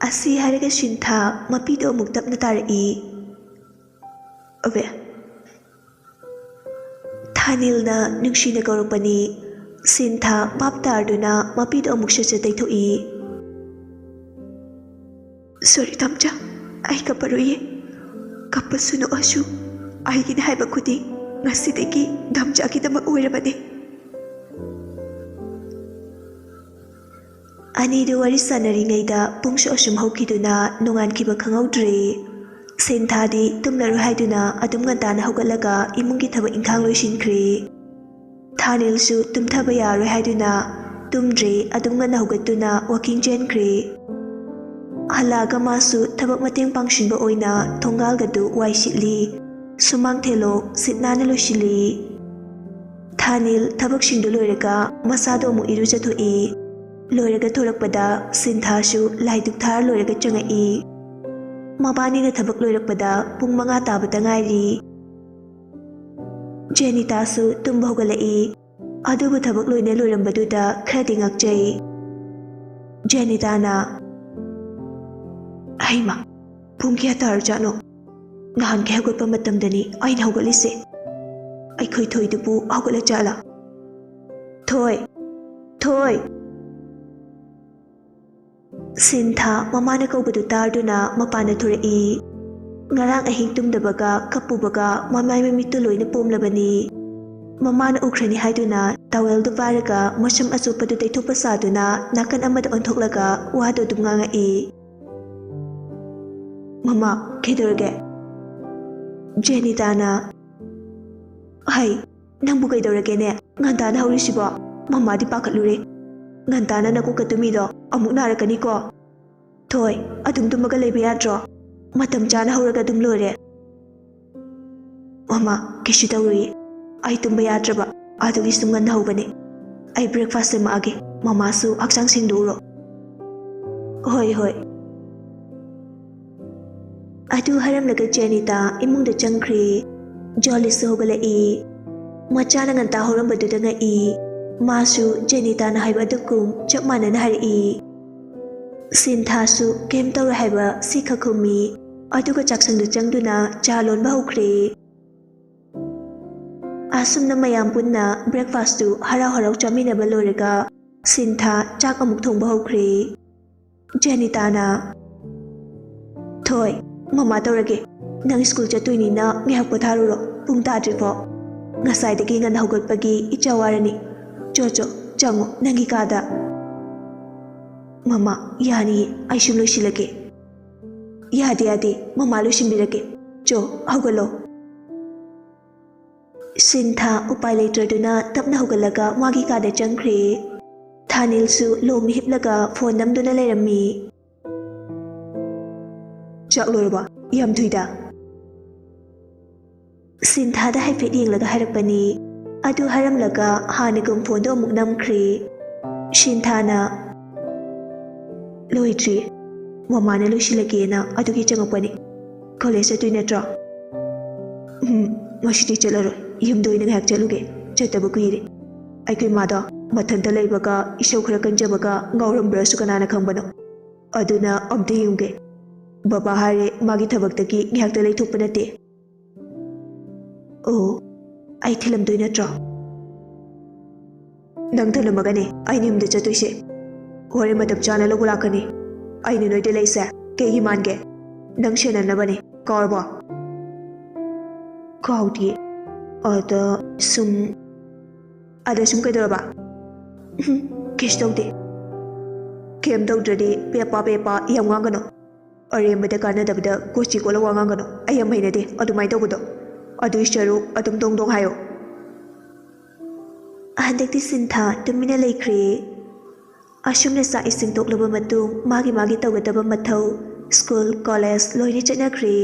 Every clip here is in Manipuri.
ꯑꯁꯤ ꯍꯥꯏꯔꯒ ꯁꯤꯟꯊꯥ ꯃꯄꯤꯗꯣ ꯑꯃꯨꯛ ꯇꯞꯅ ꯇꯥꯔꯛꯏ꯫ ꯑꯕꯦ ꯊꯥꯅꯤꯜꯅ ꯅꯨꯡꯁꯤꯅ ꯀꯧꯔꯛꯄꯅꯤ꯫ ꯁꯤꯟꯊꯥ ꯚꯥꯞ ꯇꯥꯔꯗꯨꯅ ꯃꯄꯤꯗꯣ ꯑꯃꯨꯛ ꯁꯠ ꯇꯩꯊꯣꯛꯏ꯫ ꯁꯣꯔꯤ ꯇꯝꯆꯥ, ꯑꯩ ꯀꯞꯄꯔꯣꯏꯌꯦ꯫ ꯀꯞꯄꯁꯨ ꯅꯣꯛꯑꯁꯨ ꯑꯩꯒꯤꯅ ꯍꯥꯏꯕ ꯈꯨꯗꯤꯡ ꯉꯁꯤꯗꯒꯤ ꯗꯝꯆꯥꯒꯤꯗꯃꯛ ꯑꯣꯏꯔꯕꯅꯤ꯫ ꯑꯅꯤꯗꯨ ꯋꯥꯔꯤ ꯁꯥꯟꯅꯔꯤꯉꯩꯗ ꯄꯨꯡꯁꯨ ꯑꯁꯨꯝ ꯍꯧꯈꯤꯗꯨꯅ ꯅꯣꯡꯉꯥꯟꯈꯤꯕ ꯈꯪꯍꯧꯗ꯭ꯔꯦ꯫ ꯁꯤꯟꯊꯥꯗꯤ ꯇꯨꯝꯂꯔꯣꯏ ꯍꯥꯏꯗꯨꯅ ꯑꯗꯨꯝ ꯉꯟꯇꯥꯅ ꯍꯧꯒꯠꯂꯒ ꯏꯃꯨꯡꯒꯤ ꯊꯕꯛ ꯏꯪꯈꯥꯡ ꯂꯣꯏꯁꯤꯟꯈ꯭ꯔꯦ꯫ ꯊꯥꯅꯤꯜꯁꯨ ꯇꯨꯝꯊꯕ ꯌꯥꯔꯣꯏ ꯍꯥꯏꯗꯨꯅ ꯇꯨꯝꯗ꯭ꯔꯦ, ꯑꯗꯨꯝ ꯉꯟꯅ ꯍꯧꯒꯠꯇꯨꯅ ꯋꯥꯀꯤꯡ ꯆꯦꯟꯈ꯭ꯔꯦ꯫ ꯍꯜꯂꯛꯑꯒ ꯃꯥꯁꯨ ꯊꯕꯛ ꯃꯇꯦꯡ ꯄꯥꯡꯁꯤꯟꯕ ꯑꯣꯏꯅ ꯊꯣꯡꯒꯥꯜꯒꯗꯨ ꯋꯥꯏ ꯁꯤꯠꯂꯤ, ꯁꯨꯃꯥꯡ ꯊꯦꯂꯣꯛ ꯁꯤꯠ ꯅꯥꯟꯅ ꯂꯣꯏꯁꯤꯜꯂꯤ꯫ ꯊꯥꯅꯤꯜ ꯊꯕꯛꯁꯤꯡꯗꯨ ꯂꯣꯏꯔꯒ ꯃꯁꯥꯗꯣ ꯑꯃꯨꯛ ꯏꯔꯨꯖꯊꯣꯛꯏ꯫ ꯂꯣꯏꯔꯒ ꯊꯣꯔꯛꯄꯗ ꯁꯤꯟꯊꯥꯁꯨ ꯂꯥꯏ ꯙꯨꯛ ꯊꯥꯔ ꯂꯣꯏꯔꯒ ꯆꯪꯉꯛꯏ꯫ ꯃꯕꯥꯅꯤꯅ ꯊꯕꯛ ꯂꯣꯏꯔꯛꯄꯗ ꯄꯨꯡ 5 ꯇꯥꯕꯇ ꯉꯥꯏꯔꯤ꯫ ꯖꯦꯅꯤꯇꯥꯁꯨ ꯇꯨꯝꯕ ꯍꯧꯒꯠꯂꯛꯏ, ꯑꯗꯨꯕꯨ ꯊꯕꯛ ꯂꯣꯏꯅ ꯂꯣꯏꯔꯝꯕꯗꯨꯗ ꯈꯔꯗꯤ ꯉꯛꯆꯩ꯫ ꯖꯦꯅꯤꯇꯥꯅ, ꯍꯩꯃꯥ, ꯄꯨꯡ ꯀꯌꯥ ꯇꯥꯔꯖꯥꯠꯅꯣ? ꯅꯍꯥꯟꯈꯩ ꯍꯧꯒꯠꯄ ꯃꯇꯝꯗꯅꯤ ꯑꯩꯅ ꯍꯧꯒꯠꯂꯤꯁꯦ꯫ ꯑꯩꯈꯣꯏ ꯊꯣꯏꯗꯨꯕꯨ ꯍꯧꯒꯠꯂꯖꯥꯠꯂꯥ? ꯊꯣꯏ, ꯊꯣꯏ! ꯁꯤꯟꯊꯥ ꯃꯃꯥꯅ ꯀꯧꯕꯗꯨ ꯇꯥꯔꯗꯨꯅ ꯃꯄꯥꯟꯗ ꯊꯣꯔꯛꯏ꯫ ꯉꯔꯥꯡ ꯑꯍꯤꯡ ꯇꯨꯝꯗꯕꯒ ꯀꯞꯄꯨꯕꯒ ꯃꯃꯥꯏ ꯃꯃꯤꯠꯇꯨ ꯂꯣꯏꯅ ꯄꯣꯝꯂꯕꯅꯤ꯫ ꯃꯃꯥꯅ ꯎꯈ꯭ꯔꯅꯤ ꯍꯥꯏꯗꯨꯅ ꯇꯥꯋꯦꯜꯗꯨ ꯄꯥꯏꯔꯒ ꯃꯁꯝ ꯑꯆꯣꯠꯄꯗꯨ ꯇꯩꯊꯣꯛꯄ ꯁꯥꯗꯨꯅ ꯅꯥꯀꯟ ꯑꯃꯗ ꯑꯣꯟꯊꯣꯛꯂꯒ ꯋꯥꯗꯨ ꯑꯗꯨꯝ ꯉꯥꯡꯉꯛꯏ꯫ ꯃꯃꯥ, ꯀꯩꯗꯧꯔꯒꯦ? ꯖꯦꯅꯤꯇꯥꯅ, ꯍꯩ, ꯅꯪꯕꯨ ꯀꯩꯗꯧꯔꯒꯦꯅꯦ? ꯉꯟꯇꯥꯅ ꯍꯧꯔꯤꯁꯤꯕꯣ? ꯃꯃꯥꯗꯤ ꯄꯥꯈꯠꯂꯨꯔꯦ꯫ ꯉꯟꯇꯥꯅ ꯅꯀꯣꯛꯀ ꯇꯨꯝꯃꯤꯗꯣ ꯑꯃꯨꯛ ꯅꯥꯔꯛꯀꯅꯤꯀꯣ꯫ ꯊꯣꯏ, ꯑꯗꯨꯝ ꯇꯨꯝꯃꯒ ꯂꯩꯕ ꯌꯥꯗ꯭ꯔꯣ? ꯃꯇꯝ ꯆꯥꯅ ꯍꯧꯔꯒ ꯑꯗꯨꯝ ꯂꯣꯏꯔꯦ꯫ ꯃꯃꯥ, ꯀꯩꯁꯨ ꯇꯧꯔꯣꯏꯌꯦ꯫ ꯑꯩ ꯇꯨꯝꯕ ꯌꯥꯗ꯭ꯔꯕ, ꯑꯗꯨꯒꯤ ꯁꯨꯝ ꯉꯟꯅ ꯍꯧꯕꯅꯦ꯫ ꯑꯩ ꯕ꯭ꯔꯦꯛꯐꯥꯁ ꯁꯦꯝꯃꯛꯑꯒꯦ, ꯃꯃꯥꯁꯨ ꯍꯛꯆꯥꯡ ꯁꯦꯡꯗꯣꯛꯎꯔꯣ꯫ ꯍꯣꯏ ꯍꯣꯏ꯫ ꯑꯗꯨ ꯍꯥꯏꯔꯝꯂꯒ ꯖꯦꯅꯤꯇꯥ ꯏꯃꯨꯡꯗ ꯆꯪꯈ꯭ꯔꯦ꯫ ꯖꯣꯂꯤꯁꯁꯨ ꯍꯧꯒꯠꯂꯛꯏ꯫ ꯃꯆꯥꯅ ꯉꯟꯇꯥ ꯍꯧꯔꯝꯕꯗꯨꯗ ꯉꯛꯏ꯫ ꯃꯥꯁꯨ ꯖꯦꯅꯤꯇꯥꯅ ꯍꯥꯏꯕ ꯑꯗꯨꯒꯨꯝ ꯆꯞ ꯃꯥꯟꯅꯅ ꯍꯥꯏꯔꯛꯏ꯫ ꯁꯤꯟꯊꯥꯁꯨ ꯀꯩꯝ ꯇꯧꯔꯣꯏ ꯍꯥꯏꯕ ꯁꯤꯈꯛ ꯈꯨꯝꯃꯤ, ꯑꯗꯨꯒ ꯆꯥꯛꯁꯪꯗ ꯆꯪꯗꯨꯅ ꯆꯥ ꯂꯣꯟꯕ ꯍꯧꯈ꯭ꯔꯦ꯫ ꯑꯁꯨꯝꯅ ꯃꯌꯥꯝ ꯄꯨꯟꯅ ꯕ꯭ꯔꯦꯛꯐꯥꯁꯇꯨ ꯍꯔꯥꯎ ꯍꯔꯥꯎ ꯆꯥꯃꯤꯟꯅꯕ ꯂꯣꯏꯔꯒ ꯁꯤꯟꯊꯥ ꯆꯥꯛ ꯑꯃꯨꯛ ꯊꯣꯡꯕ ꯍꯧꯈ꯭ꯔꯦ꯫ ꯖꯦꯅꯤꯇꯥꯅ, ꯊꯣꯏ, ꯃꯃꯥ ꯇꯧꯔꯒꯦ꯫ ꯅꯪ ꯁ꯭ꯀꯨꯜ ꯆꯠꯇꯣꯏꯅꯤꯅ ꯉꯥꯏꯍꯥꯛ ꯄꯣꯊꯥꯔꯨꯔꯣ, ꯄꯨꯡ ꯇꯥꯗ꯭ꯔꯤꯐꯥꯎ꯫ ꯉꯁꯥꯏꯗꯒꯤ ꯉꯟꯅ ꯍꯧꯒꯠꯄꯒꯤ ꯏꯆꯥ ꯋꯥꯔꯅꯤ꯫ ꯆꯣ ꯆꯪꯉꯣ ꯅꯪꯒꯤ ꯀꯥꯗ꯫ ꯃꯃꯥ, ꯌꯥꯅꯤꯌꯦ, ꯑꯩ ꯁꯨꯝ ꯂꯣꯏꯁꯤꯜꯂꯒꯦ꯫ ꯌꯥꯗꯦ, ꯃꯃꯥ ꯂꯣꯏꯁꯤꯟꯕꯤꯔꯒꯦ꯫ ꯆꯣ, ꯍꯧꯒꯠꯂꯣ꯫ ꯁꯤꯟꯊꯥ ꯎꯄꯥꯏ ꯂꯩꯇ꯭ꯔꯗꯨꯅ ꯇꯞꯅ ꯍꯧꯒꯠꯂꯒ ꯃꯥꯒꯤ ꯀꯥꯗ ꯆꯪꯈ꯭ꯔꯦ꯫ ꯊꯥꯅꯤꯜꯁꯨ ꯂꯣꯡꯅ ꯍꯤꯞꯂꯒ ꯐꯣꯟ ꯅꯝꯗꯨꯅ ꯂꯩꯔꯝꯃꯤ꯫ ꯆꯥꯛ ꯂꯣꯏꯔꯕ? ꯌꯥꯝ ꯊꯨꯏꯗ꯫ ꯁꯤꯟꯊꯥꯗ ꯍꯥꯏꯐꯦꯠ ꯌꯦꯡꯂꯒ ꯍꯥꯏꯔꯛꯄꯅꯤ꯫ ꯑꯗꯨ ꯍꯥꯏꯔꯝꯂꯒ ꯍꯥꯟꯅꯒꯨꯝ ꯐꯣꯟꯗꯣ ꯑꯃꯨꯛ ꯅꯝꯈ꯭ꯔꯦ꯫ ꯁꯤꯟꯊꯥꯅ, ꯂꯣꯏꯗ꯭ꯔꯤ, ꯃꯃꯥꯅ ꯂꯣꯏꯁꯤꯜꯂꯒꯦꯅ ꯑꯗꯨꯒꯤ ꯆꯪꯉꯛꯄꯅꯤ꯫ ꯀꯣꯂꯦꯖ ꯆꯠꯇꯣꯏ ꯅꯠꯇ꯭ꯔꯣ? ꯉꯁꯤꯗꯤ ꯆꯠꯂꯔꯣꯏ, ꯌꯨꯝꯗ ꯑꯣꯏꯅ ꯉꯥꯏꯍꯥꯛ ꯆꯠꯂꯨꯒꯦ, ꯆꯠꯇꯕ ꯀꯨꯏꯔꯦ꯫ ꯑꯩꯈꯣꯏ ꯃꯥꯗꯣ ꯃꯊꯟꯇ ꯂꯩꯕꯒ ꯏꯁꯧ ꯈꯔ ꯀꯟꯖꯕꯒ ꯉꯥꯎꯔꯝꯕ꯭ꯔꯁꯨ ꯀꯅꯥꯅ ꯈꯪꯕꯅꯣ? ꯑꯗꯨꯅ ꯑꯝꯇ ꯌꯦꯡꯒꯦ꯫ ꯕꯕꯥ ꯍꯥꯏꯔꯦ ꯃꯥꯒꯤ ꯊꯕꯛꯇꯒꯤ ꯉꯥꯏꯍꯥꯛꯇ ꯂꯩꯊꯣꯛꯄ ꯅꯠꯇꯦ꯫ ꯑꯣ, ꯑꯩ ꯊꯤꯜꯂꯝꯗꯣꯏ ꯅꯠꯇ꯭ꯔꯣ? ꯅꯪ ꯊꯤꯜꯂꯝꯃꯒꯅꯦ ꯑꯩꯅ ꯌꯨꯝꯗ ꯆꯠꯇꯣꯏꯁꯦ꯫ ꯍꯣꯔꯦꯟ ꯃꯇꯝ ꯆꯥꯅ ꯂꯧꯕ ꯂꯥꯛꯀꯅꯤ꯫ ꯑꯩꯅ ꯅꯣꯏꯗ ꯂꯩꯁꯦ ꯀꯩꯒꯤ ꯃꯥꯟꯒꯦ? ꯅꯪ ꯁꯦꯟꯅꯅꯕꯅꯦ, ꯀꯥꯎꯔꯕꯣ? ꯀꯥꯎꯗꯤꯌꯦ꯫ ꯑꯗ ꯁꯨꯝ ꯀꯩꯗꯧꯔꯕ? ꯀꯩꯁꯨ ꯇꯧꯗꯦ꯫ ꯀꯩꯝ ꯇꯧꯗ꯭ꯔꯗꯤ ꯄꯦꯄꯥ ꯌꯥꯝ ꯉꯥꯡꯒꯅꯣ꯫ ꯑꯔꯦꯝꯕꯗ ꯀꯥꯟꯅꯗꯕꯗ ꯀꯣꯆꯤ ꯀꯣꯠꯂ ꯋꯥ ꯉꯥꯡꯒꯅꯣ꯫ ꯑꯩ ꯌꯥꯝ ꯍꯩꯅꯗꯦ ꯑꯗꯨꯃꯥꯏꯅ ꯇꯧꯕꯗꯣ꯫ ꯑꯗꯨꯏ ꯁꯔꯨꯛ ꯑꯗꯨꯝ ꯗꯣꯡ ꯍꯥꯏꯌꯣ꯫ ꯍꯟꯗꯛꯇꯤ ꯁꯤꯟꯊꯥ ꯇꯨꯃꯤꯟꯅ ꯂꯩꯈ꯭ꯔꯦ꯫ ꯑꯁꯨꯝꯅ ꯆꯥꯛ ꯏꯁꯤꯡ ꯇꯣꯛꯂꯕ ꯃꯇꯨꯡ ꯃꯥꯒꯤ ꯇꯧꯒꯗꯕ ꯃꯊꯧ, ꯁ꯭ꯀꯨꯜ ꯀꯣꯂꯦꯖ ꯂꯣꯏꯅ ꯆꯠꯅꯈ꯭ꯔꯦ꯫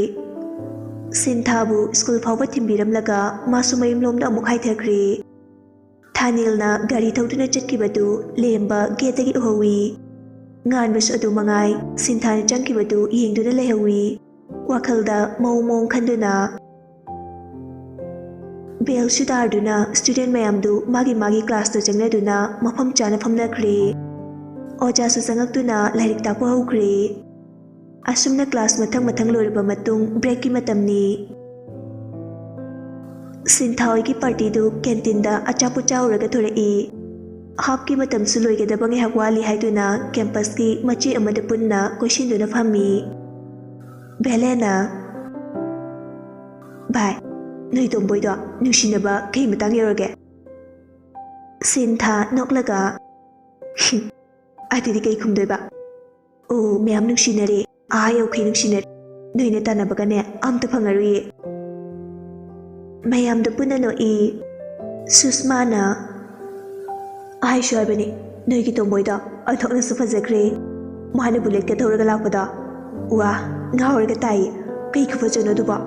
ꯁꯤꯟꯊꯥꯕꯨ ꯁ꯭ꯀꯨꯜ ꯐꯥꯎꯕ ꯊꯤꯟꯕꯤꯔꯝꯂꯒ マス ꯃꯌꯨꯝꯂꯣꯝꯗ ꯑꯃꯨꯛ ꯍꯥꯏꯊꯈ꯭ꯔꯦ꯫ ꯊꯥꯅꯤꯜꯅ ꯒꯥꯔꯤ ꯊꯧꯗꯨꯅ ꯆꯠꯈꯤꯕꯗꯨ ꯂꯦꯝꯕ ꯒꯦꯠꯇꯒꯤ ꯎꯍꯧꯏ꯫ ꯉꯥꯟꯕꯁꯨ ꯑꯗꯨ ꯃꯉꯥꯏ ꯁꯤꯟꯊꯥꯅ ꯆꯪꯈꯤꯕꯗꯨ ꯌꯦꯡꯗꯨꯅ ꯂꯩꯍꯧꯏ, ꯋꯥꯈꯜꯗ ꯃꯑꯣꯡ ꯈꯟꯗꯨꯅ꯫ ꯕꯦꯜꯁꯨ ꯇꯥꯔꯗꯨꯅ ꯁ꯭ꯇꯨꯗꯦꯟꯠ ꯃꯌꯥꯝꯗꯨ ꯃꯥꯒꯤ ꯀ꯭ꯂꯥꯁꯇ ꯆꯪꯅꯗꯨꯅ ꯃꯐꯝ ꯆꯥꯅ ꯐꯝꯅꯈ꯭ꯔꯦ꯫ ꯑꯣꯖꯥꯁꯨ ꯆꯪꯉꯛꯇꯨꯅ ꯂꯥꯏꯔꯤꯛ ꯇꯥꯛꯄ ꯍꯧꯈ꯭ꯔꯦ꯫ Asumna class mathang lorba matung break ki matamni. Sinthaoi ki party du canteen da achapu chauraga thorei. Half ki matam su loigedaba ngihak wali haiduna campus ki machi amada punna koishinduna fammi. Belena. Bye. Noi tomboy do nungsinaba kay matang yorage. Sintha noklaga. Adidi kay kumdoiba. Oh, mayam nungsinare. Ayaw kay nungsinare. Noi na tanabaga ne amta pangarui. Mayam da punna no I. Susmana. Ay shuabani. Noi ki tomboy do athok na sufazakre. Mahana bullet ka thawraga lakpada. Wa ngawraga tai. Kay kufajano duba.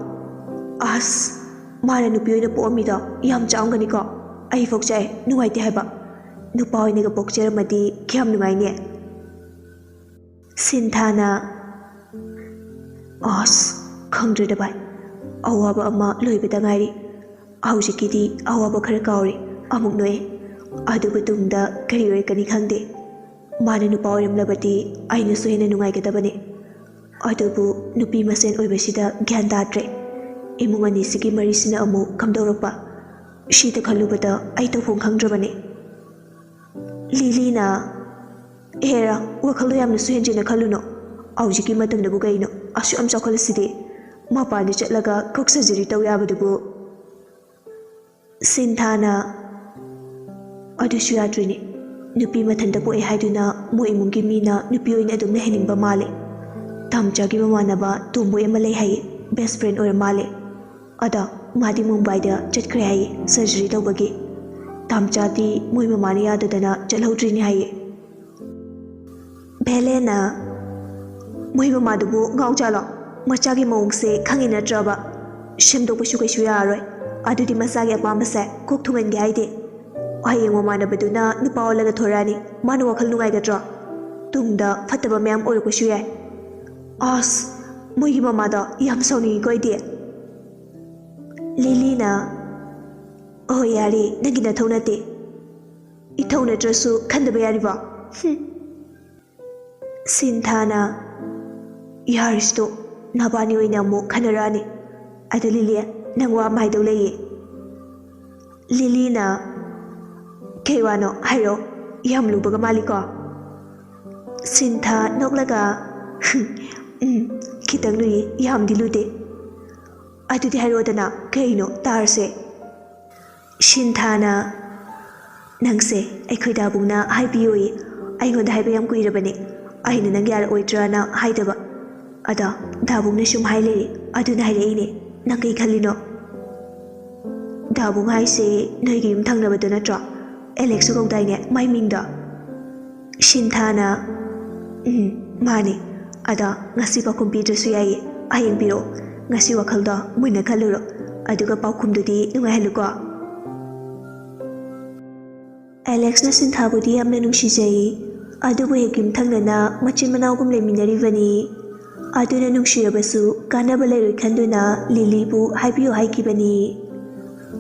As. Mana nupi oina po'amida yam chaungani ko. Ai fokjai nuwaite haiba. Nupa oina ga pokjaramadi kiyam nuwaine. Sinthana. As. Khangdrida bai. Awaba ama loibada ngairi. Haujikidi awaba khara kauri. Amuk noe. Adubu tungda kari oi kani khangde. Mana nupa oiramlabadi aina suhena nuwaigadabane. Adubu nupi masen oibasida gyan dadre. Imung anisigi marisina amu kamdorokpa. Shita khalubada ai tawfong khangdrabane. Lilina. Hera wakhalu yamna suhenjina khaluno. Aujiki matangdabu gaino. Asu am chawkhalasidi. Mapani chatlaga kok surgery taw yabadubu. Sinthana. Adusu yadrini. Nupi mathanda poe haiduna mo imungi mina nupi oina adumna heningba male. Tamchagi mamanaba tomboy ama lei hai. Best friend or male. Ada madi Mumbai da chatkre hai surgery tawbagi. Tamchati moi mamani yadadana chalhodrini hai. Belena. Moi mamadubu ngaw chala. Machagi maungse khangi natraba. Shimdokpa shu kaisu yaroi. Adudi masagi apambase kok thungan gi haide. Hayeng mamana baduna nupa olaga thorani. Manu wakhal nungai gadra. Tungda fataba mayam orakpa shu yai. As. Moigi mamada yam sauni goide. Lilina. Oh yari nagina thaunate. Ithauna trasu khandaba yariba. Sinthana. Yaristo nabani oina mo khanarani. Ada Lilia nangwa maidau leye. Lilina. Kaiwano hairo yam lubaga maliko. Sintha noklaga. Kitang lui yam dilude. Adudi harodana kaino tarse. Sinthana. Nangse aikhoi dabungna haibiyoi. Aingonda haiba yam kuirabane. Aina nang yara oidrana haidaba. Ada dabungna sum haile. Aduna haireine. Nang kai khallino. Dabung haise noigi yum thangnabada natra. Alex gongdaine mai mingda. Sinthana. Mani. Ada ngasi pakum pidrasu yai. Ayeng biro. Ngasi wakhalda muina khaluro. Aduga paukumdudi nungai haluko. Alex na Sinthabudi yamna nungsijai. Adubu hekim thangnana machin manawgum leminaribani. Aduna nungsirabasu kanaba leiroi khanduna Lilibu haibiyo haikibani.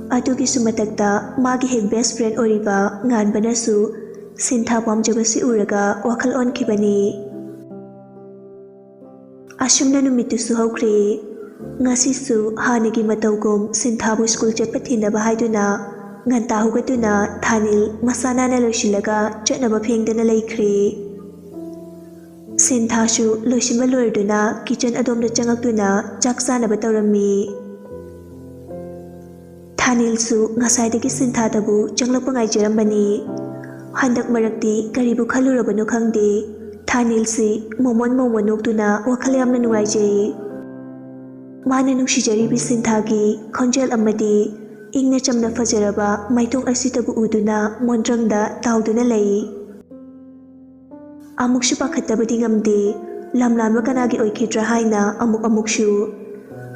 Adugi sumatakta magi hek best friend oriba nganbanasu Sintha pamjabasi uraga wakhal onkibani. Asumna numitusu haukre. Ngasisu hanigi matawgum Sinthabu school chatpa thinaba haiduna nganta hugatuna Thanil masanana loisilaga chatnaba phengdana leikre. Sinthasu loisinba loirduna kitchen adomda changaktuna chak sanaba tawrami. Thanilsu ngasaidagi Sinthadabu changlakpa ngaijarambani. Handak marakti karibu khalurabano khangde. Thanilsi momon nokduna wakhal yamna nungaijai. Mana nungsijaribi Sinthagi khonjel amadi ingna chamna fajaraba maithong asitabu uduna mondrangda tawduna lei. Amukshu pakhatabadi ngamde lamlanba kanagi oikhidra haina amukshu.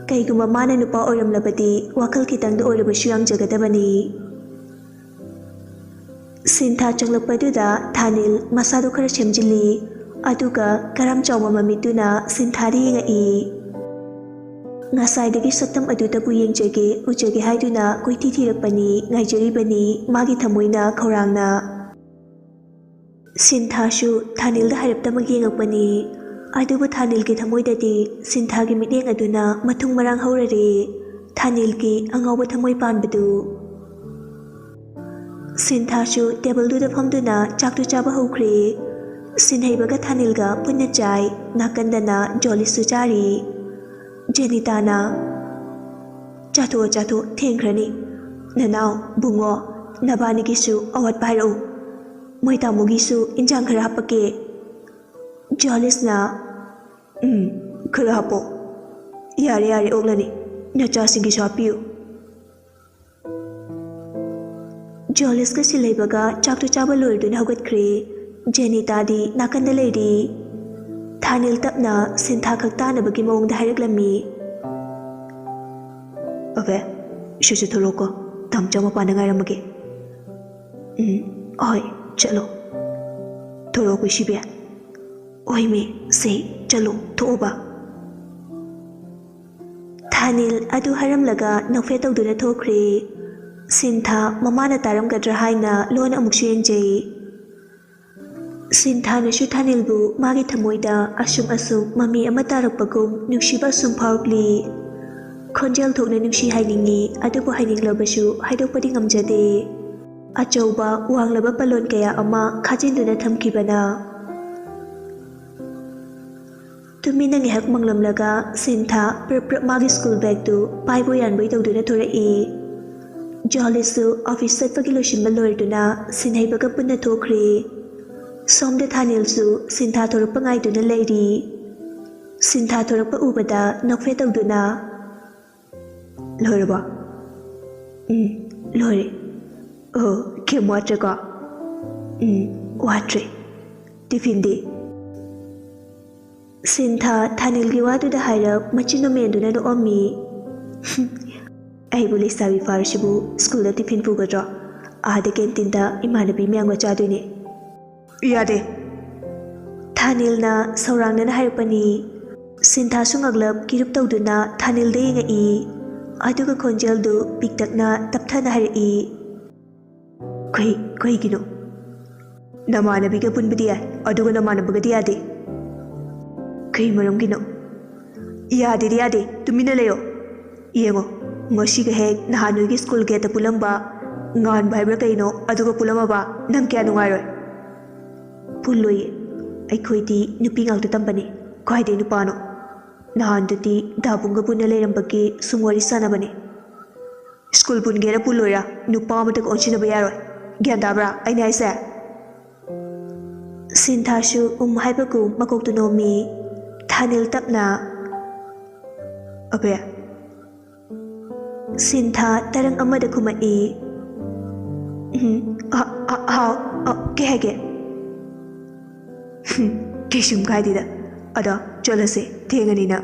Kaiguma mana nupa oiramlabadi wakhal kitangda oirabashu yangjagadabani. Sintha changlakpaduda Thanil masadu khara chemjili. Aduga karam chawma mamituna Sinthari ngai. Ngasaidagi satam adutabu yengjage ujage haiduna koiti thirakpani ngaijaribani magi thamoina khorangna. Sinthasu Thanilda hairaptamag yengakpani. ꯑꯗꯨꯕꯨ ꯊꯥꯅꯤꯜꯒꯤ ꯊꯃꯣꯏꯗꯗꯤ ꯁꯤꯟꯊꯥꯒꯤ ꯃꯤꯠꯌꯦꯡ ꯑꯗꯨꯅ ꯃꯊꯨꯡ ꯃꯔꯥꯡ ꯍꯧꯔꯔꯦ ꯊꯥꯅꯤꯜꯒꯤ ꯑꯉꯥꯎꯕ ꯊꯃꯣꯏ ꯄꯥꯟꯕꯗꯨ꯫ ꯁꯤꯟꯊꯥꯁꯨ ꯇꯦꯕꯜꯗꯨꯗ ꯐꯝꯗꯨꯅ ꯆꯥꯛꯇꯨ ꯆꯥꯕ ꯍꯧꯈ꯭ꯔꯦ꯫ ꯁꯤꯟꯍꯩꯕꯒ ꯊꯥꯅꯤꯜꯒ ꯄꯨꯟꯅ ꯆꯥꯏ, ꯅꯥꯀꯟꯗꯅ ꯖꯣꯂꯤꯁꯁꯨ ꯆꯥꯔꯤ꯫ ꯖꯦꯅꯤꯇꯥꯅ ꯆꯥꯊꯣꯛꯑꯣ ꯊꯦꯡꯈ꯭ꯔꯅꯤ꯫ ꯅꯅꯥꯎ, ꯕꯨꯡꯉꯣ, ꯅꯕꯥꯅꯤꯒꯤꯁꯨ ꯑꯋꯥꯠꯄ ꯍꯥꯏꯔꯛꯎ, ꯃꯣꯏ ꯇꯥꯃꯣꯒꯤꯁꯨ ꯏꯟꯖꯥꯡ ꯈꯔ ꯍꯥꯞꯄꯛꯀꯦ꯫ ꯖꯣꯂꯤꯁꯅ ꯈꯔ ꯍꯥꯞꯄꯣ, ꯌꯥꯔꯦ ꯑꯣꯛꯂꯅꯤ, ꯅꯆꯥꯁꯤꯡꯒꯤꯁꯨ ꯍꯥꯞꯄꯤꯌꯨ꯫ ꯖꯣꯂꯤꯁꯀ ꯁꯤꯟꯍꯩꯕꯒ ꯆꯥꯛꯇꯨ ꯆꯥꯕ ꯂꯣꯏꯔꯗꯨꯅ ꯍꯧꯒꯠꯈ꯭ꯔꯦ꯫ ꯖꯦꯅꯤꯇꯥꯗꯤ ꯅꯥꯀꯟꯗ ꯂꯩꯔꯤ꯫ ꯊꯥꯅꯤꯜ ꯇꯞꯅ ꯁꯤꯟꯊꯥ ꯈꯛ ꯇꯥꯅꯕꯒꯤ ꯃꯑꯣꯡꯗ ꯍꯥꯏꯔꯛꯂꯝꯃꯤ꯫ ꯑꯕꯦ, ꯏꯁꯨ ꯊꯣꯛꯂꯛꯑꯣꯀꯣ, ꯇꯥꯝꯆꯥ ꯃꯄꯥꯟꯗ ꯉꯥꯏꯔꯝꯃꯒꯦ꯫ ꯍꯣꯏ, ꯆꯠꯂꯣ꯫ ꯊꯣꯛꯂꯛꯑꯣ ꯀꯨꯏꯁꯤꯕꯤ꯫ ꯍꯣꯏꯃꯤ, ꯁꯦ ꯆꯠꯂꯣ, ꯊꯣꯛꯑꯣꯕ꯫ ꯊꯥꯅꯤꯜ ꯑꯗꯨ ꯍꯥꯏꯔꯝꯂꯒ ꯅꯣꯛꯐꯦꯠ ꯇꯧꯗꯨꯅ ꯊꯣꯛꯈ꯭ꯔꯦ꯫ ꯁꯤꯟꯊꯥ ꯃꯃꯥꯅ ꯇꯥꯔꯝꯒꯗ꯭ꯔꯥ ꯍꯥꯏꯅ ꯂꯣꯟꯅ ꯑꯃꯨꯛꯁꯨ ꯌꯦꯡꯖꯩ꯫ ꯁꯤꯟꯊꯥꯅꯁꯨ ꯊꯥꯅꯤꯜꯕꯨ ꯃꯥꯒꯤ ꯊꯃꯣꯏꯗ ꯑꯁꯨꯝ ꯃꯃꯤ ꯑꯃ ꯇꯥꯔꯛꯄꯒꯨꯝ ꯅꯨꯡꯁꯤꯕ ꯑꯁꯨꯝ ꯐꯥꯎꯔꯛꯂꯤ꯫ ꯈꯣꯟꯖꯦꯜ ꯊꯣꯛꯅ ꯅꯨꯡꯁꯤ ꯍꯥꯏꯅꯤꯡꯉꯤ, ꯑꯗꯨꯕꯨ ꯍꯥꯏꯅꯤꯡꯂꯕꯁꯨ ꯍꯥꯏꯗꯣꯛꯄꯗꯤ ꯉꯝꯖꯗꯦ꯫ ꯑꯆꯧꯕ ꯋꯥꯡꯂꯕ ꯄꯜꯂꯣꯟ ꯀꯌꯥ ꯑꯃ ꯈꯥꯖꯤꯟꯗꯨꯅ ꯊꯝꯈꯤꯕꯅ꯫ ꯇꯨꯃꯤꯟꯅ ꯉꯥꯏꯍꯥꯛ ꯃꯪꯂꯝꯂꯒ ꯁꯤꯟꯊꯥ ꯄ꯭ꯔꯞ ꯃꯥꯒꯤ ꯁ꯭ꯀꯨꯜ ꯕꯦꯒꯇꯨ ꯄꯥꯏꯕꯣꯏ ꯌꯥꯟꯕꯣꯏ ꯇꯧꯗꯨꯅ ꯊꯣꯔꯛꯏ꯫ ꯖꯣꯂꯤꯁꯁꯨ ꯑꯣꯐꯤꯁ ꯆꯠꯄꯒꯤ ꯂꯣꯏꯁꯤꯟꯕ ꯂꯣꯏꯔꯗꯨꯅ ꯁꯤꯟꯍꯩꯕꯒ ꯄꯨꯟꯅ ꯊꯣꯛꯈ꯭ꯔꯦ꯫ ꯁꯣꯝꯗ ꯊꯥꯅꯤꯜꯁꯨ ꯁꯤꯟꯊꯥ ꯊꯣꯔꯛꯄ ꯉꯥꯏꯗꯨꯅ ꯂꯩꯔꯤ꯫ ꯁꯤꯟꯊꯥ ꯊꯣꯔꯛꯄ ꯎꯕꯗ ꯅꯣꯛꯐꯦꯠ ꯇꯧꯗꯨꯅ, ꯂꯣꯏꯔꯕꯣ? ꯂꯣꯏꯔꯦ꯫ ꯑꯣ, ꯀꯦꯝ ꯋꯥꯠꯇ꯭ꯔꯦꯀꯣ? ꯋꯥꯠꯇ꯭ꯔꯦ꯫ ꯇꯤꯐꯤꯟꯗꯤ? ꯁꯤꯟꯊꯥ ꯊꯥꯅꯤꯜꯒꯤ ꯋꯥꯗꯨꯗ ꯍꯥꯏꯔꯞ ꯃꯆꯤꯟꯗꯨ ꯃꯦꯟꯗꯨꯅ ꯅꯣꯛꯑꯝꯃꯤ꯫ ꯑꯩꯕꯨ ꯂꯩꯁꯥꯕꯤ ꯐꯥꯔꯁꯤꯕꯨ ꯁ꯭ꯀꯨꯜꯗ ꯇꯤꯐꯤꯟ ꯄꯨꯒꯗ꯭ꯔꯣ? ꯑꯥꯗ ꯀꯦꯟꯇꯤꯟꯗ ꯏꯃꯥꯟꯅꯕꯤ ꯃꯌꯥꯝꯒ ꯆꯥꯗꯣꯏꯅꯦ꯫ ꯌꯥꯗꯦ꯫ ꯊꯥꯅꯤꯜꯅ ꯁꯧꯔꯥꯡꯅꯅ ꯍꯥꯏꯔꯛꯄꯅꯤ꯫ ꯁꯤꯟꯊꯥꯁꯨ ꯉꯛꯂꯞ ꯀꯤꯔꯨꯞ ꯇꯧꯗꯨꯅ ꯊꯥꯅꯤꯜꯗ ꯌꯦꯡꯉꯛꯏ꯫ ꯑꯗꯨꯒ ꯈꯣꯟꯖꯦꯜꯗꯨ ꯄꯤꯛꯇꯛꯅ ꯇꯞꯊꯅ ꯍꯥꯏꯔꯛꯏ꯫ ꯀꯩꯒꯤꯅꯣ? ꯅꯃꯥꯟꯅꯕꯤꯒ ꯄꯨꯟꯕꯗꯤ ꯌꯥꯏ, ꯑꯗꯨꯒ ꯅꯃꯥꯟꯅꯕꯒꯗꯤ ꯌꯥꯗꯦ꯫ ꯀꯩ ꯃꯔꯝꯒꯤꯅꯣ? ꯌꯥꯗꯦꯗꯤ ꯌꯥꯗꯦ, ꯇꯨꯃꯤꯟꯅ ꯂꯩꯌꯣ꯫ ꯌꯦꯡꯉꯣ, ꯉꯁꯤꯒ ꯍꯦꯛ ꯅꯍꯥꯟ ꯅꯣꯏꯒꯤ ꯁ꯭ꯀꯨꯜ ꯒꯦꯠꯇ ꯄꯨꯜꯂꯝꯕ ꯉꯥꯟꯕ ꯍꯥꯏꯕ꯭ꯔꯥ ꯀꯩꯅꯣ, ꯑꯗꯨꯒ ꯄꯨꯜꯂꯝꯃꯕ ꯅꯪ ꯀꯌꯥ ꯅꯨꯡꯉꯥꯏꯔꯣꯏ? ꯄꯨꯜꯂꯣꯏꯌꯦ, ꯑꯩꯈꯣꯏꯗꯤ ꯅꯨꯄꯤ ꯉꯥꯛꯇ ꯇꯝꯕꯅꯤ, ꯀꯥꯏꯗꯩ ꯅꯨꯄꯥꯅꯣ? ꯅꯍꯥꯟꯗꯨꯗꯤ ꯗꯥꯕꯨꯡꯒ ꯄꯨꯟꯅ ꯂꯩꯔꯝꯕꯒꯤ ꯁꯨꯝ ꯋꯥꯔꯤ ꯁꯥꯟꯅꯕꯅꯤ꯫ ꯁ꯭ꯀꯨꯜ ꯄꯨꯟꯒꯦꯔꯥ ꯄꯨꯜꯂꯣꯏꯔꯥ, ꯅꯨꯄꯥ ꯑꯃꯇꯒ ꯑꯣꯟꯁꯤꯟꯅꯕ ꯌꯥꯔꯣꯏ꯫ ꯒ꯭ꯌꯥꯟ ꯇꯥꯕ꯭ꯔꯥ ꯑꯩꯅ ꯍꯥꯏꯁꯦ? ꯁꯤꯟꯊꯥꯁꯨ ꯍꯥꯏꯕꯒꯨꯝ ꯃꯀꯣꯛꯇꯨ ꯅꯣꯝꯃꯤ꯫ ꯊꯥꯅꯤꯜ ꯇꯞꯅ, ꯑꯕꯦ꯫ ꯁꯤꯟꯊꯥ ꯇꯔꯪ ꯑꯃꯗ ꯈꯨꯝꯃꯛꯏ꯫ ꯍꯥꯎ, ꯀꯩ ꯍꯥꯏꯒꯦ? ꯀꯩꯁꯨꯝ ꯀꯥꯏꯗꯦꯗ, ꯑꯗꯣ ꯆꯠꯂꯁꯦ, ꯊꯦꯡꯉꯅꯤꯅ꯫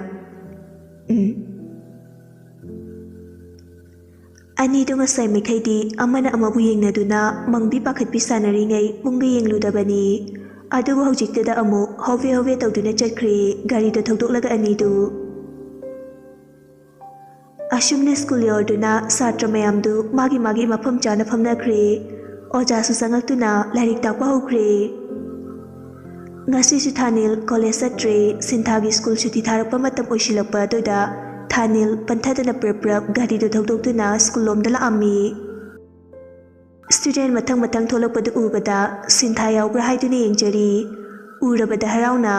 ꯑꯅꯤꯗꯨ ꯉꯁꯥꯏ ꯃꯈꯩꯗꯤ ꯑꯃꯅ ꯑꯃꯕꯨ ꯌꯦꯡꯅꯗꯨꯅ ꯃꯪꯕꯤ ꯄꯥꯈꯠꯄꯤ ꯁꯥꯟꯅꯔꯤꯉꯩ ꯄꯨꯡꯒ ꯌꯦꯡꯂꯨꯗꯕꯅꯤ꯫ ꯑꯗꯨꯕꯨ ꯍꯧꯖꯤꯛꯇꯨꯗ ꯑꯃꯨꯛ ꯍꯣꯕꯦ ꯇꯧꯗꯨꯅ ꯆꯠꯈ꯭ꯔꯦ ꯒꯥꯔꯤꯗꯣ ꯊꯧꯗꯣꯛꯂꯒ ꯑꯅꯤꯗꯨ꯫ ꯑꯁꯨꯝꯅ ꯁ꯭ꯀꯨꯜ ꯌꯧꯔꯗꯨꯅ ꯁꯥꯇ꯭ꯔ ꯃꯌꯥꯝꯗꯨ ꯃꯥꯒꯤ ꯃꯐꯝ ꯆꯥꯅ ꯐꯝꯅꯈ꯭ꯔꯦ꯫ ꯑꯣꯖꯥꯁꯨ ꯆꯪꯉꯛꯇꯨꯅ ꯂꯥꯏꯔꯤꯛ ꯇꯥꯛꯄ ꯍꯧꯈ꯭ꯔꯦ꯫ ꯉꯁꯤꯁꯨ ꯊꯥꯅꯤꯜ ꯀꯣꯂꯦꯖ ꯆꯠꯇ꯭ꯔꯦ꯫ ꯁꯤꯟꯊꯥꯒꯤ ꯁ꯭ꯀꯨꯜ ꯁꯨꯇꯤ ꯊꯥꯔꯛꯄ ꯃꯇꯝ ꯑꯣꯏꯁꯤꯜꯂꯛꯄ ꯑꯗꯨꯗ ꯊꯥꯅꯤꯜ ꯄꯟꯊꯗꯅ ꯄ꯭ꯔꯞ ꯒꯥꯔꯤꯗꯨ ꯊꯧꯗꯣꯛꯇꯨꯅ ꯁ꯭ꯀꯨꯜ ꯂꯣꯝꯗ ꯂꯥꯛꯑꯝꯃꯤ꯫ ꯁ꯭ꯇꯨꯗꯦꯟ ꯃꯊꯪ ꯊꯣꯛꯂꯛꯄꯗꯨ ꯎꯕꯗ ꯁꯤꯟꯊꯥ ꯌꯥꯎꯕ꯭ꯔꯥ ꯍꯥꯏꯗꯨꯅ ꯌꯦꯡꯖꯔꯤ꯫ ꯎꯔꯕꯗ ꯍꯔꯥꯎꯅ,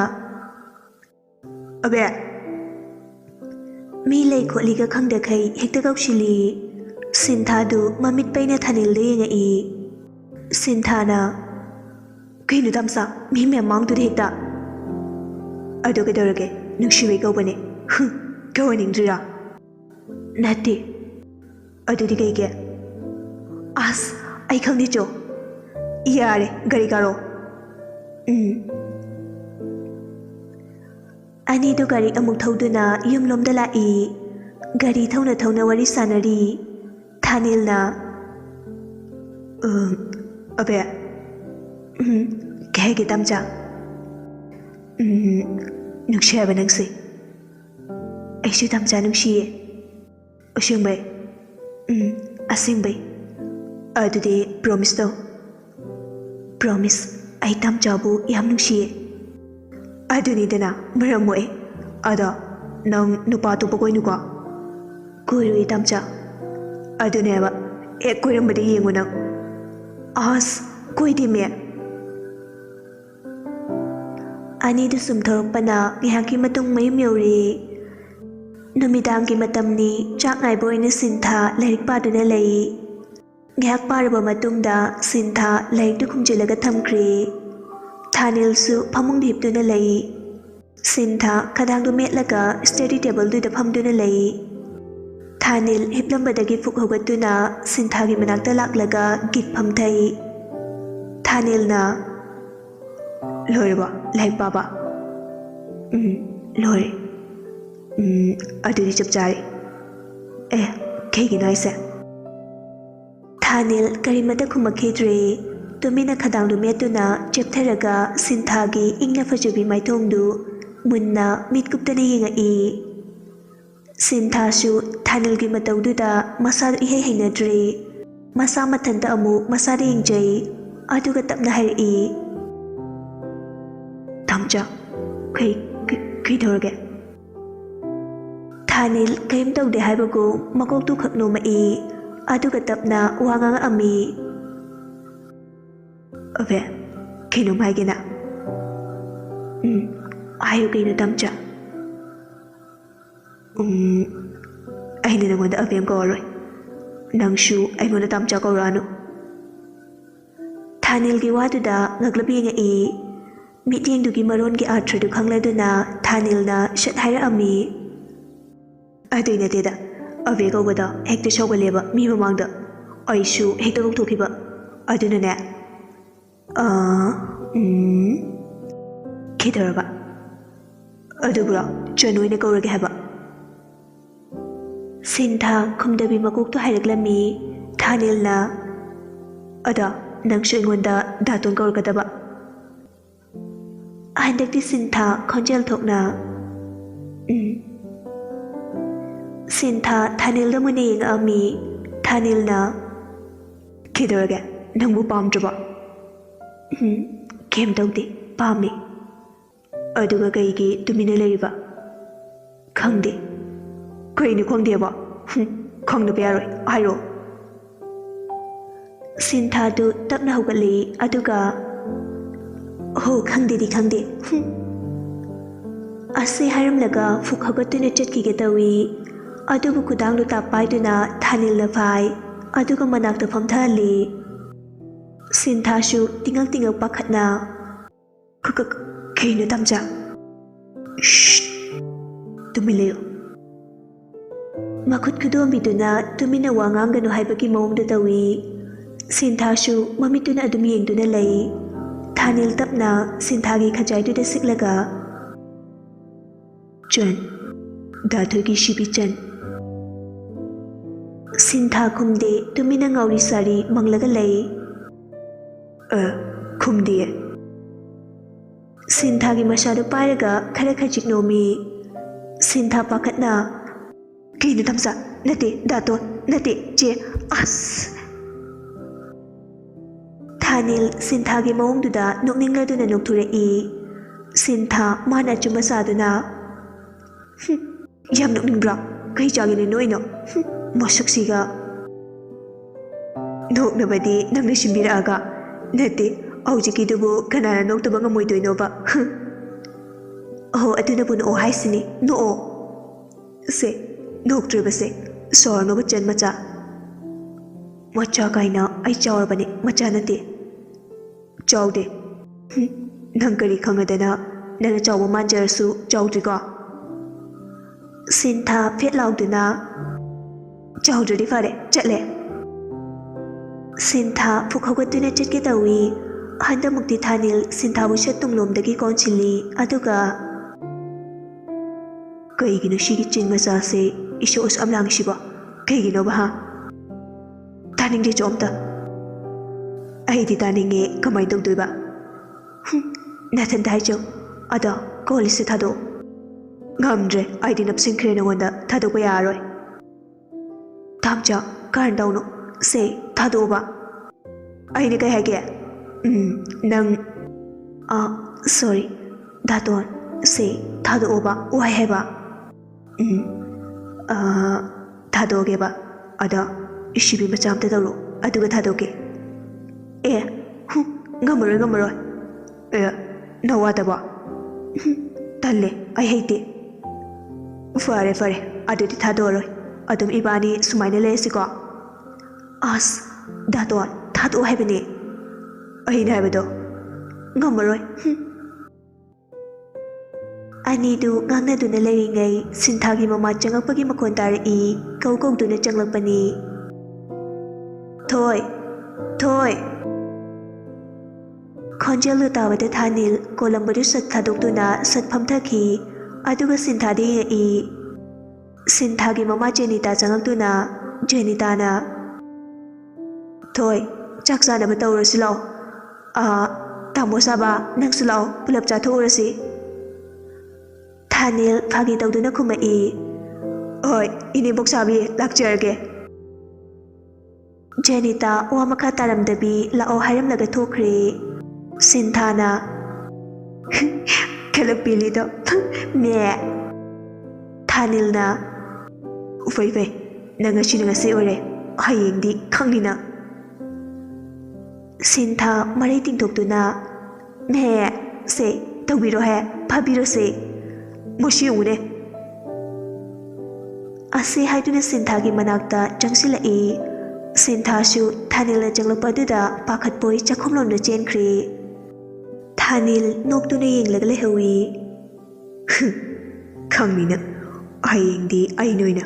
ꯑꯕꯦ꯫ ꯃꯤ ꯂꯩ ꯈꯣꯠꯂꯤꯒ ꯈꯪꯗꯈꯩ ꯍꯦꯛꯇ ꯀꯧꯁꯤꯜꯂꯤ꯫ ꯁꯤꯟꯊꯥꯗꯨ ꯃꯃꯤꯠ ꯄꯩꯅ ꯊꯥꯅꯤꯜꯗ ꯌꯦꯡꯉꯛꯏ꯫ ꯁꯤꯟꯊꯥꯅ, ꯀꯩꯅꯣ ꯇꯥꯝꯆꯥ, ꯃꯤ ꯃꯌꯥꯝ ꯃꯥꯡꯗꯨꯗ ꯍꯦꯛꯇ? ꯑꯗꯨ ꯀꯩꯗꯧꯔꯒꯦ, ꯅꯨꯡꯁꯤꯕꯩ ꯀꯧꯕꯅꯦ꯫ ꯀꯧꯍꯟꯅꯤꯡꯗ꯭ꯔꯤꯔꯥ? ꯅꯠꯇꯦ꯫ ꯑꯗꯨꯗꯤ ꯀꯩꯒꯤ? ꯑꯁ, ꯑꯩ ꯈꯪꯗꯦ ꯆꯣ꯫ ꯌꯥꯔꯦ, ꯒꯥꯔꯤ ꯀꯥꯔꯣ꯫ ꯑꯅꯤꯗꯨ ꯒꯥꯔꯤ ꯑꯃꯨꯛ ꯊꯧꯗꯨꯅ ꯌꯨꯝꯂꯣꯝꯗ ꯂꯥꯛꯏ꯫ ꯒꯥꯔꯤ ꯊꯧꯅ ꯋꯥꯔꯤ ꯁꯥꯟꯅꯔꯤ꯫ ꯊꯥꯅꯤꯜꯅ, ꯑꯕꯦ꯫ ꯀꯩ ꯍꯥꯏꯒꯦ ꯇꯥꯝꯆꯥ? ꯅꯨꯡꯁꯤ ꯍꯥꯏꯕ ꯅꯪꯁꯦ꯫ ꯑꯩꯁꯨ ꯇꯥꯝꯆꯥ ꯅꯨꯡꯁꯤꯌꯦ꯫ ꯑꯁꯦꯡꯕꯩ? ꯑꯁꯦꯡꯕꯩ꯫ ꯑꯗꯨꯗꯤ ꯄ꯭ꯔꯣꯃꯤꯁ ꯇꯧ꯫ ꯄ꯭ꯔꯣꯃꯤꯁ, ꯑꯩ ꯇꯥꯝꯆꯥꯕꯨ ꯌꯥꯝ ꯅꯨꯡꯁꯤꯌꯦ꯫ ꯑꯗꯨꯅꯤꯗꯅ ꯃꯔꯝ ꯃꯣꯛꯑꯦ ꯑꯗꯣ ꯅꯪ ꯅꯨꯄꯥ ꯑꯇꯣꯞꯄ ꯀꯣꯏꯅꯨꯀꯣ ꯀꯣꯏꯔꯣꯏ ꯇꯥꯝꯆꯥ ꯑꯗꯨꯅꯦꯕ ꯍꯦꯛ ꯀꯣꯏꯔꯝꯕꯗ ꯌꯦꯡꯉꯨ ꯅꯪ ꯑꯁ ꯀꯣꯏꯗꯦꯃꯦ ꯑꯅꯤꯗꯨ ꯁꯨꯝꯊꯣꯔꯛꯄꯅ ꯉꯥꯏꯍꯥꯛꯀꯤ ꯃꯇꯨꯡ ꯃꯌꯨꯝ ꯌꯧꯔꯦ ꯅꯨꯃꯤꯗꯥꯡꯒꯤ ꯃꯇꯝꯅꯤ ꯆꯥꯛ ꯉꯥꯏꯕ ꯑꯣꯏꯅ ꯁꯤꯟꯊꯥ ꯂꯥꯏꯔꯤꯛ ꯄꯥꯗꯨꯅ ꯂꯩ ꯉꯥꯏꯍꯥꯛ ꯄꯥꯔꯕ ꯃꯇꯨꯡꯗ ꯁꯤꯟꯊꯥ ꯂꯥꯏꯔꯤꯛꯇꯨ ꯈꯨꯝꯖꯤꯜꯂꯒ ꯊꯝꯈ꯭ꯔꯦ ꯊꯥꯅꯤꯜꯁꯨ ꯐꯃꯨꯡꯗ ꯍꯤꯞꯇꯨꯅ ꯂꯩ ꯁꯤꯟꯊꯥ ꯈꯗꯥꯡꯗꯨ ꯃꯦꯠꯂꯒ ꯁ꯭ꯇꯗꯤ ꯇꯦꯕꯜꯗꯨꯗ ꯐꯝꯗꯨꯅ ꯂꯩ ꯊꯥꯅꯤꯜ ꯍꯤꯞꯂꯝꯕꯗꯒꯤ ꯐꯨꯛ ꯍꯧꯒꯠꯇꯨꯅ ꯁꯤꯟꯊꯥꯒꯤ ꯃꯅꯥꯛꯇ ꯂꯥꯛꯂꯒ ꯒꯤꯠ ꯐꯝꯊꯩ ꯊꯥꯅꯤꯜꯅ ꯂꯣꯏꯔꯕꯣ ꯂꯥꯏꯔꯤꯛ ꯄꯥꯕ ꯂꯣꯏꯔꯦ ꯑꯗꯨꯗꯤ ꯆꯞ ꯆꯥꯔꯦ ꯀꯩꯒꯤꯅꯣ ꯍꯥꯏꯁꯦ ꯊꯥꯅꯤꯜ ꯀꯔꯤꯃꯇ ꯈꯨꯝꯃꯛꯈꯤꯗ꯭ꯔꯦ ꯇꯨꯃꯤꯟꯅ ꯈꯗꯥꯡꯗꯨ ꯃꯦꯠꯇꯨꯅ ꯆꯦꯞꯊꯔꯒ ꯁꯤꯟꯊꯥꯒꯤ ꯏꯪꯅ ꯐꯖꯕꯤ ꯃꯥꯏꯊꯣꯡꯗꯨ ꯃꯨꯟꯅ ꯃꯤꯠ ꯀꯨꯞꯇꯅ ꯌꯦꯡꯉꯛꯏ ꯁꯤꯟꯊꯥꯁꯨ ꯊꯥꯅꯤꯜꯒꯤ ꯃꯇꯧꯗꯨꯗ ꯃꯁꯥꯗꯨ ꯏꯍꯩ ꯍꯩꯅꯗ꯭ꯔꯦ ꯃꯁꯥ ꯃꯊꯟꯇ ꯑꯃꯨꯛ ꯃꯁꯥꯗ ꯌꯦꯡꯖꯩ ꯑꯗꯨꯒ ꯇꯞꯅ ꯍꯥꯏꯔꯛꯏ ꯇꯥꯝꯆꯥ ꯀꯩꯗꯧꯔꯒꯦ ꯊꯥꯅꯤꯜ ꯀꯔꯤꯝ ꯇꯧꯗꯦ ꯍꯥꯏꯕꯒꯨꯝ ꯃꯀꯣꯛꯇꯨ ꯈꯛ ꯅꯣꯝꯃꯛꯏ ꯑꯗꯨꯒ ꯇꯞꯅ ꯋꯥ ꯉꯥꯡꯉꯛꯑꯝꯃꯤ ꯑꯕꯦ ꯀꯩꯅꯣꯝ ꯍꯥꯏꯒꯦꯅ ꯍꯥꯏꯌꯨ ꯀꯩꯅꯣ ꯇꯥꯝꯆꯥ ꯑꯩꯅ ꯅꯪꯉꯣꯟꯗ ꯑꯕꯦꯝ ꯀꯧꯔꯔꯣꯏ ꯅꯪꯁꯨ ꯑꯩꯉꯣꯟꯗ ꯇꯥꯝꯆꯥ ꯀꯧꯔꯛꯑꯅꯨ ꯊꯥꯅꯤꯜꯒꯤ ꯋꯥꯗꯨꯗ ꯉꯛꯂꯞ ꯌꯦꯡꯉꯛꯏ ꯃꯤꯠꯌꯦꯡꯗꯨꯒꯤ ꯃꯔꯣꯟꯒꯤ ꯑꯥꯔꯊ꯭ꯔꯗꯨ ꯈꯪꯂꯗꯨꯅ ꯊꯥꯅꯤꯜꯅ ꯁꯠ ꯍꯥꯏꯔꯛꯑꯝꯃꯤ ꯑꯗꯨꯏ ꯅꯠꯇꯦꯗ ꯑꯕꯦ ꯀꯧꯕꯗ ꯍꯦꯛꯇ ꯁꯧꯒꯠꯂꯦꯕ ꯃꯤ ꯃꯃꯥꯡꯗ ꯑꯩꯁꯨ ꯍꯦꯛꯇ ꯀꯧꯊꯣꯛꯈꯤꯕ ꯑꯗꯨꯅꯅꯦ ꯀꯩꯗꯧꯔꯕ ꯑꯗꯨꯕꯨꯔꯣ ꯆꯟ ꯑꯣꯏꯅ ꯀꯧꯔꯒꯦ ꯍꯥꯏꯕ ꯁꯤꯟꯊꯥ ꯈꯨꯝꯗꯕꯤ ꯃꯀꯣꯛꯇꯣ ꯍꯥꯏꯔꯛꯂꯝꯃꯤ ꯊꯥꯅꯤꯜꯅ ꯑꯗ ꯅꯪꯁꯨ ꯑꯩꯉꯣꯟꯗ ꯗꯥꯇꯣꯟ ꯀꯧꯔꯛꯀꯗꯕ ꯍꯟꯗꯛꯇꯤ ꯁꯤꯟꯊꯥ ꯈꯣꯟꯖꯦꯜ ꯊꯣꯛꯅ ꯁꯤꯟꯊꯥ ꯊꯥꯅꯤꯜꯗ ꯃꯨꯟꯅ ꯌꯦꯡꯉꯛꯑꯝꯃꯤ ꯊꯥꯅꯤꯜꯅ ꯀꯩꯗꯧꯔꯒꯦ ꯅꯪꯕꯨ ꯄꯥꯝꯗ꯭ꯔꯕꯣ ꯀꯩꯝ ꯇꯧꯗꯦ ꯄꯥꯝꯃꯤ ꯑꯗꯨꯒ ꯀꯩꯒꯤ ꯇꯨꯃꯤꯟꯅ ꯂꯩꯔꯤꯕ ꯈꯪꯗꯦ ꯀꯩꯅꯣ ꯈꯪꯗꯦꯕꯣ ꯈꯪꯗꯕ ꯌꯥꯔꯣꯏ ꯍꯥꯏꯔꯣ ꯁꯤꯟꯊꯥꯗꯨ ꯇꯞꯅ ꯍꯧꯒꯠꯂꯤ ꯑꯗꯨꯒ ꯍꯣ ꯈꯪꯗꯦꯗꯤ ꯈꯪꯗꯦ ꯑꯁꯤ ꯍꯥꯏꯔꯝꯂꯒ ꯐꯨꯛ ꯍꯧꯒꯠꯇꯨꯅ ꯆꯠꯈꯤꯒꯦ ꯇꯧꯏ ꯑꯗꯨꯕꯨ ꯈꯨꯗꯥꯡꯗꯨ ꯇꯥꯞ ꯄꯥꯏꯗꯨꯅ ꯊꯥꯅꯤꯜꯅ ꯐꯥꯏ ꯑꯗꯨꯒ ꯃꯅꯥꯛꯇ ꯐꯝꯊꯍꯜꯂꯤ ꯁꯤꯟꯊꯥꯁꯨ ꯇꯤꯉꯛ ꯇꯤꯉꯛ ꯄꯥꯈꯠꯅ ꯀꯩꯅꯣ ꯇꯥꯝꯆꯥ ꯇꯨꯃꯤꯟ ꯂꯩꯌꯨ ꯃꯈꯨꯠ ꯈꯨꯗꯣꯝꯕꯤꯗꯨꯅ ꯇꯨꯃꯤꯟꯅ ꯋꯥ ꯉꯥꯡꯒꯅꯨ ꯍꯥꯏꯕꯒꯤ ꯃꯑꯣꯡꯗ ꯇꯧꯏ ꯁꯤꯟꯊꯥꯁꯨ ꯃꯃꯤꯠꯇꯨꯅ ꯑꯗꯨꯝ ꯌꯦꯡꯗꯨꯅ ꯂꯩ ꯊꯥꯅꯤꯜ ꯇꯞꯅ ꯁꯤꯟꯊꯥꯒꯤ ꯈꯖꯥꯏꯗꯨꯗ ꯁꯤꯛꯂꯒ ꯆꯟ ꯗꯥꯊꯣꯏꯒꯤ ꯁꯤꯕꯤ ꯆꯟ ꯁꯤꯟꯊꯥ ꯈꯨꯝꯗꯦ ꯇꯨꯃꯤꯟꯅ ꯉꯥꯎꯔꯤ ꯁꯥꯔꯤ ꯃꯪꯂꯒ ꯂꯩ ꯈꯨꯝꯗꯤꯌꯦ ꯁꯤꯟꯊꯥꯒꯤ ꯃꯁꯥꯗꯨ ꯄꯥꯏꯔꯒ ꯈꯔ ꯈꯖꯤꯛ ꯅꯣꯝꯃꯤ ꯁꯤꯟꯊꯥ ꯄꯥꯈꯠꯅ ꯀꯩꯅꯣ ꯇꯥꯝꯆꯥ ꯅꯠꯇꯦ ꯗꯥꯇꯣꯟ ꯅꯠꯇꯦ ꯆꯦ ꯑꯁ ꯊꯥꯅꯤꯜ ꯁꯤꯟꯊꯥꯒꯤ ꯃꯑꯣꯡꯗꯨꯗ ꯅꯣꯛꯅꯤꯡꯂꯗꯨꯅ ꯅꯣꯛꯊꯣꯔꯛꯏ ꯁꯤꯟꯊꯥ ꯃꯥꯅ ꯑꯆꯨꯝꯕ ꯁꯥꯗꯨꯅ ꯌꯥꯝ ꯅꯣꯛꯅꯤꯡꯕ꯭ꯔꯥ ꯀꯩ ꯆꯥꯒꯦꯅꯦ ꯅꯣꯏꯅꯣ ꯃꯁꯛꯁꯤꯒ ꯅꯣꯛꯅꯕꯗꯤ ꯅꯪꯅ ꯁꯤꯟꯕꯤꯔꯛꯑꯒ ꯅꯠꯇꯦ ꯍꯧꯖꯤꯛꯀꯤꯗꯨꯕꯨ ꯀꯅꯥꯅ ꯅꯣꯛꯇꯕ ꯉꯝꯃꯣꯏꯗꯣꯏꯅꯣꯕ ꯑꯍꯣ ꯑꯗꯨꯅꯕꯨ ꯅꯣꯛꯑꯣ ꯍꯥꯏꯁꯤꯅꯤ ꯅꯣꯛꯑꯣ ꯁꯦ ꯅꯣꯛꯇ꯭ꯔꯤꯕꯁꯦ ꯁꯣꯔꯅꯣꯕ ꯆꯟ ꯃꯆꯥ ꯃꯆꯥ ꯀꯥꯏꯅ ꯑꯩ ꯆꯥꯎꯔꯕꯅꯦ ꯃꯆꯥ ꯅꯠꯇꯦ ꯆꯥꯎꯗꯦ ꯅꯪ ꯀꯔꯤ ꯈꯪꯉꯗꯅ ꯅꯪꯅ ꯆꯥꯎꯕ ꯃꯥꯟꯖꯔꯁꯨ ꯆꯥꯎꯗ꯭ꯔꯤꯀꯣ ꯁꯤꯟꯊꯥ ꯐꯦꯠ ꯂꯥꯎꯗꯨꯅ ꯆꯥꯎꯗ꯭ꯔꯗꯤ ꯐꯔꯦ ꯆꯠꯂꯦ ꯁꯤꯟꯊꯥ ꯐꯨꯛ ꯍꯧꯒꯠꯇꯨꯅ ꯆꯠꯀꯦ ꯇꯧꯏ ꯍꯟꯗꯛꯃꯨꯛꯇꯤ ꯊꯥꯅꯤꯜ ꯁꯤꯟꯊꯥꯕꯨ ꯁꯠ ꯇꯨꯡꯂꯣꯝꯗꯒꯤ ꯀꯣꯟꯁꯤꯜꯂꯤ ꯑꯗꯨꯒ ꯀꯩꯒꯤꯅꯣ ꯁꯤꯒꯤ ꯆꯤꯟ ꯃꯆꯥꯁꯦ ꯏꯁꯣ ꯑꯁꯨꯛ ꯌꯥꯝ ꯂꯥꯡꯉꯤꯁꯤꯕꯣ ꯀꯩꯒꯤꯅꯣꯕ ꯇꯥꯅꯤꯡꯗꯦ ꯆꯣꯝꯇ ꯑꯩꯗꯤ ꯇꯥꯅꯤꯡꯉꯦ ꯀꯃꯥꯏꯅ ꯇꯧꯗꯣꯏꯕ ꯅꯊꯟꯇ ꯍꯥꯏꯖꯧ ꯑꯗꯣ ꯀꯣꯜꯂꯤꯁꯦ ꯊꯥꯗꯣꯛꯑꯣ ꯉꯝꯗ꯭ꯔꯦ ꯑꯩꯗꯤ ꯅꯞꯁꯤꯟꯈ꯭ꯔꯦ ꯅꯉꯣꯟꯗ ꯊꯥꯗꯣꯛꯄ ꯌꯥꯔꯔꯣꯏ ꯇꯥꯝꯆꯥ ꯀꯔꯟ ꯇꯧꯅꯨ ꯁꯦ ꯊꯥꯗꯣꯛꯑꯣꯕ ꯑꯩꯅ ꯀꯩ ꯍꯥꯏꯒꯦ ꯅꯪ ꯁꯣꯔꯤ ꯗꯥꯇꯣꯟ ꯁꯦ ꯊꯥꯗꯣꯛꯑꯣꯕ ꯋꯥꯏ ꯍꯥꯏꯕ ꯊꯥꯗꯣꯛꯑꯒꯦꯕ ꯑꯗ ꯏꯁꯤꯕꯤ ꯃꯆꯥ ꯑꯝꯇ ꯇꯧꯔꯣ ꯑꯗꯨꯒ ꯊꯥꯗꯣꯛꯀꯦ ꯑꯦ ꯉꯝꯃꯔꯣꯏ ꯑꯦ ꯅꯋꯥꯗꯕ ꯇꯜꯂꯦ ꯑꯩ ꯍꯩꯇꯦ ꯐꯔꯦ ꯑꯗꯨꯗꯤ ꯊꯥꯗꯣꯛꯑꯔꯣꯏ ꯑꯗꯨꯝ ꯏꯕꯥꯅꯤ ꯁꯨꯃꯥꯏꯅ ꯂꯩꯔꯁꯤꯀꯣ ꯑꯁ ꯗꯥꯇꯣꯟ ꯊꯥꯗꯣꯛꯑꯣ ꯍꯥꯏꯕꯅꯦ ꯑꯩꯅ ꯍꯥꯏꯕꯗꯣ ꯉꯝꯃꯔꯣꯏ ꯑꯅꯤꯗꯨ ꯉꯥꯡꯅꯗꯨꯅ ꯂꯩꯔꯤꯉꯩ ꯁꯤꯟꯊꯥꯒꯤ ꯃꯃꯥ ꯆꯪꯉꯛꯄꯒꯤ ꯃꯈꯣꯟ ꯇꯥꯔꯛꯏ ꯀꯧꯗꯨꯅ ꯆꯪꯂꯛꯄꯅꯤ ꯊꯣꯏ ꯈꯣꯟꯖꯦꯜꯗꯨ ꯇꯥꯕꯗ ꯊꯥꯅꯤꯜ ꯀꯣꯂꯝꯕꯗꯨ ꯁꯠ ꯊꯥꯗꯣꯛꯇꯨꯅ ꯁꯠ ꯐꯝꯊꯈꯤ ꯑꯗꯨꯒ ꯁꯤꯟꯊꯥꯗ ꯌꯦꯡꯉꯛꯏ ꯁꯤꯟꯊꯥꯒꯤ ꯃꯃꯥ ꯖꯦꯅꯤꯇꯥ ꯆꯪꯉꯛꯇꯨꯅ ꯖꯦꯅꯤꯇꯥꯅ ꯊꯣꯏ ꯆꯥꯛ ꯆꯥꯅꯕ ꯇꯧꯔꯁꯤ ꯂꯥꯛꯑꯣ ꯇꯥꯃꯣ ꯁꯥꯕ ꯅꯪꯁꯨ ꯂꯥꯛꯑꯣ ꯄꯨꯂꯞ ꯆꯥꯊꯣꯛꯎꯔꯁꯤ ꯊꯥꯅꯤꯜ ꯐꯥꯒꯤ ꯇꯧꯗꯨꯅ ꯈꯨꯝꯃꯛꯏ ꯍꯣꯏ ꯏꯅꯦꯝꯕꯣꯛ ꯁꯥꯕꯤ ꯂꯥꯛꯆꯔꯒꯦ ꯖꯦꯅꯤꯇꯥ ꯋꯥ ꯃꯈꯥ ꯇꯥꯔꯝꯗꯕꯤ ꯂꯥꯛꯑꯣ ꯍꯥꯏꯔꯝꯂꯒ ꯊꯣꯛꯈ꯭ꯔꯦ ꯁꯤꯟꯊꯥꯅ ꯈꯜꯂꯛꯄꯤꯂꯤꯗꯣ ꯃꯦ ꯊꯥꯅꯤꯜꯅ ꯐꯩ ꯅꯪ ꯉꯁꯤ ꯑꯣꯏꯔꯦ ꯍꯌꯦꯡꯗꯤ ꯈꯪꯅꯤꯅ ꯁꯤꯟꯊꯥ ꯃꯔꯩ ꯇꯤꯡꯊꯣꯛꯇꯨꯅ ꯃꯦ ꯁꯦ ꯇꯧꯕꯤꯔꯣꯍꯦ ꯐꯥꯕꯤꯔꯣꯁꯦ ꯃꯁꯤ ꯌꯦꯡꯉꯨꯅꯦ ꯑꯁꯤ ꯍꯥꯏꯗꯨꯅ ꯁꯤꯟꯊꯥꯒꯤ ꯃꯅꯥꯛꯇ ꯆꯪꯁꯤꯜꯂꯛꯏ ꯁꯤꯟꯊꯥꯁꯨ ꯊꯥꯅꯤꯜꯅ ꯆꯪꯂꯛꯄ ꯑꯗꯨꯗ ꯄꯥꯈꯠꯄꯣꯏ ꯆꯥꯛꯈꯨꯝꯂꯣꯝꯗ ꯆꯦꯟꯈ꯭ꯔꯦ ꯊꯥꯅꯤꯜ ꯅꯣꯛꯇꯨꯅ ꯌꯦꯡꯂꯒ ꯂꯩꯍꯧꯏ ꯈꯪꯅꯤꯅ ꯍꯌꯦꯡꯗꯤ ꯑꯩ ꯅꯣꯏꯅ